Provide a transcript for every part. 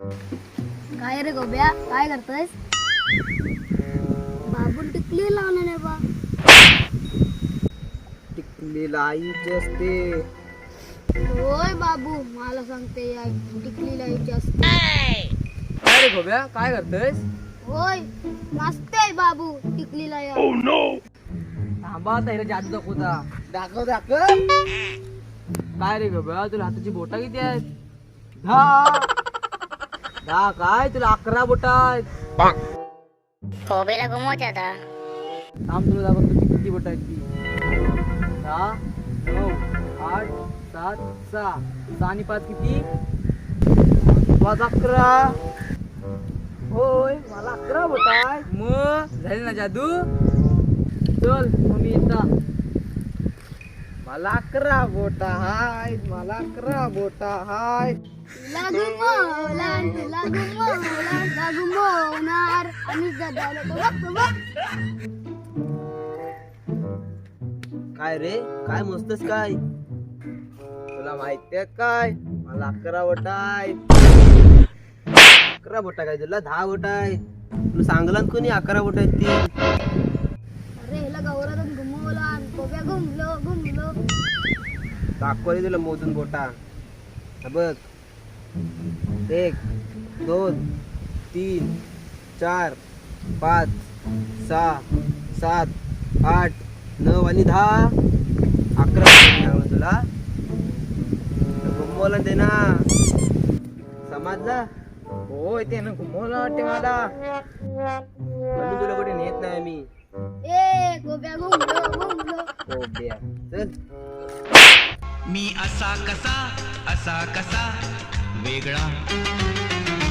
काय रे गोब्या, काय करतोयस? बाबून टिकली लावलं नाही बा. टिकली लाईची असते. होय बाबू, मला सांगते टिकली लावायची असते. काय रे गोब्या, काय करतोयस? होय मस्त बाबू टिकली लावा. थांबा आता हिला जादू दाखवता. दाखव दाखव. काय रे गोब्या, तुला हाताची बोटा किती आहेत? 10. 10 काय, तुला 11 बोटा आहेत. गोब्याला घुमवते आता. थांब, तुला दाखवतो तुझी किती बोटा आहेत ती. 10, 9, 8, 7, 6. 6 आणि 5 किती? 11. होय, मला 11 बोटा आहेत. मग झाली ना जादू. चल मग मी येता. मला 11 बोटा आहेत. मला 11 बोटा आहेत. तुला घुमवणार आणि जगाला बघ. काय रे, काय मस्तच काय. तुला माहितीये काय, मला 11 बोटा आहेत. 11 बोटा काय, तुला 10 बोटा आहेत. तुला सांगलं कोणी 11 बोटा आहेत ती. अरे ह्याला गौरातून घुमवला, गोब्या घुमलो. दाखवली तुला मोजून बोटा. हा बघ, 1, 2, 3, 4, 5, 6, 7, 8, 9 आणि 10. 11 सांगलं तुला. घुमवलं ते ना, समजलं? होय, त्यानं घुमवलं वाटते मला. म्हणून तुला कुठे नेत नाही मी. ए गोब्या घुमलो. हो बे, चल. मी असा कसा वेगळा.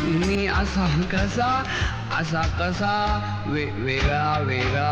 मी असा कसा वेगळा.